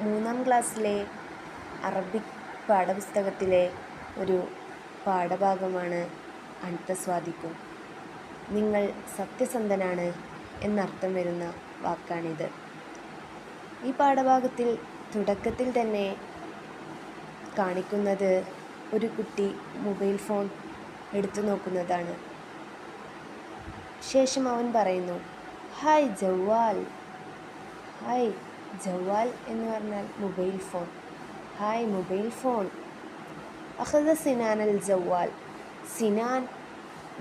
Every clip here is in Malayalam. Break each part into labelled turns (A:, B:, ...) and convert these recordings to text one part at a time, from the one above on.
A: 3ാം ക്ലാസ്സിലെ അറബിക് പാഠപുസ്തകത്തിലെ ഒരു പാഠഭാഗമാണ് അൻത സ്വാദിഖുൻ. നിങ്ങൾ സത്യസന്ധനാണ് എന്നർത്ഥം വരുന്ന വാക്കാണിത്. ഈ പാഠഭാഗത്തിൽ തുടക്കത്തിൽ തന്നെ കാണിക്കുന്നത് ഒരു കുട്ടി മൊബൈൽ ഫോൺ എടുത്തു നോക്കുന്നതാണ്. ശേഷം അവൻ പറയുന്നു, ഹായ് ജവാൽ. ഹായ് ജവാൽ എന്ന് പറഞ്ഞാൽ മൊബൈൽ ഫോൺ. ഹായ് മൊബൈൽ ഫോൺ. അഖദ സിനാൻ അൽ ജവാൽ. സിനാൻ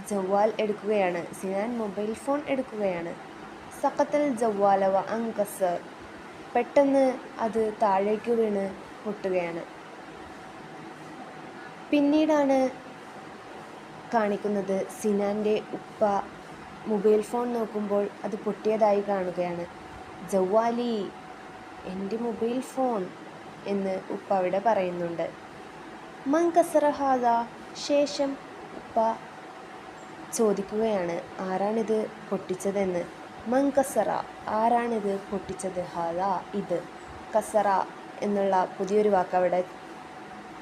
A: ജവാൽ എടുക്കുകയാണ്. സിനാൻ മൊബൈൽ ഫോൺ എടുക്കുകയാണ്. സഖത്തൽ ജവാല വ അൻകസർ. പെട്ടെന്ന് അത് താഴേക്ക് വീണ് പൊട്ടുകയാണ്. പിന്നീടാണ് കാണിക്കുന്നത് സിനാൻ്റെ ഉപ്പ മൊബൈൽ ഫോൺ നോക്കുമ്പോൾ അത് പൊട്ടിയതായി കാണുകയാണ്. ജവാലി, എൻ്റെ മൊബൈൽ ഫോൺ എന്ന് ഉപ്പ അവിടെ പറയുന്നുണ്ട്. മൻ കസറ ഹാദ. ശേഷം ഉപ്പ ചോദിക്കുകയാണ്, ആരാണിത് പൊട്ടിച്ചതെന്ന്. മൻ കസറ, ആരാണിത് പൊട്ടിച്ചത്. ഹാദ, ഇത്. കസറ എന്നുള്ള പുതിയൊരു വാക്ക് അവിടെ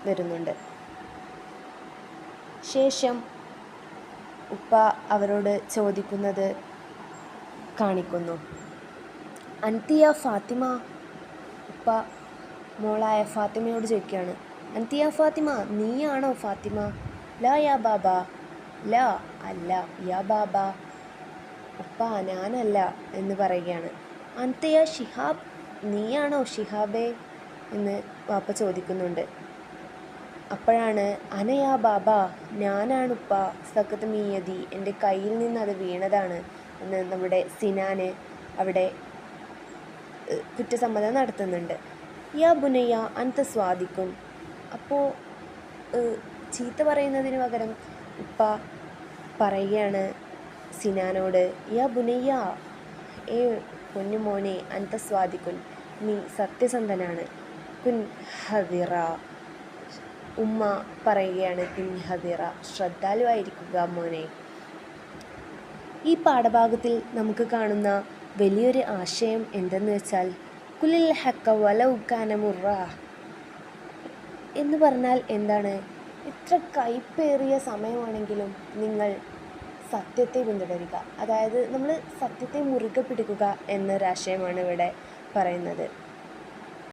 A: വരുന്നുണ്ട്. ശേഷം ഉപ്പ അവരോട് ചോദിക്കുന്നത് കാണിക്കുന്നു. അൻതിയ ഫാത്തിമ. ഉപ്പ മോളായ ഫാത്തിമയോട് ചോദിക്കുകയാണ്, അൻതിയ ഫാത്തിമ, നീയാണോ ഫാത്തിമ. ലാ യാ ബാബ. ലാ, അല്ല. യാ ബാബ, ഉപ്പ ഞാനല്ല എന്ന് പറയുകയാണ്. അൻതിയ ഷിഹാബ്. നീയാണോ ഷിഹാബേ എന്ന് വാപ്പ ചോദിക്കുന്നുണ്ട്. അപ്പോഴാണ് അനയാ ബാബ, ഞാനാണുപ്പ. സഖത്ത് മീയതി, എൻ്റെ കയ്യിൽ നിന്ന് അത് വീണതാണ് എന്ന് നമ്മുടെ സിനാന് അവിടെ കുറ്റസമ്മതം നടത്തുന്നുണ്ട്. യാ ബുനയ്യ അൻത സ്വാദിഖുൻ. അപ്പോൾ ചീത്ത പറയുന്നതിന് പകരം ഉപ്പ പറയുകയാണ് സിനാനോട്, യാ ബുനയ്യ, ഏ പൊന്നുമോനെ, അൻത സ്വാദിഖുൻ, നീ സത്യസന്ധനാണ്. കുൻ ഹദിറ. ഉമ്മ പറയുകയാണ്, കുൻ ഹദിറ, ശ്രദ്ധാലുവായിരിക്കുക മോനെ. ഈ പാഠഭാഗത്തിൽ നമുക്ക് കാണുന്ന വലിയൊരു ആശയം എന്തെന്ന് വെച്ചാൽ, കുലിൽ ഹക്ക വലൗ കാന മുറ എന്ന് പറഞ്ഞാൽ എന്താണ്? എത്ര കയ്പേറിയ സമയമാണെങ്കിലും നിങ്ങൾ സത്യത്തെ പിന്തുടരുക. അതായത് നമ്മൾ സത്യത്തെ മുറുകെ പിടിക്കുക എന്നൊരാശയമാണ് ഇവിടെ പറയുന്നത്.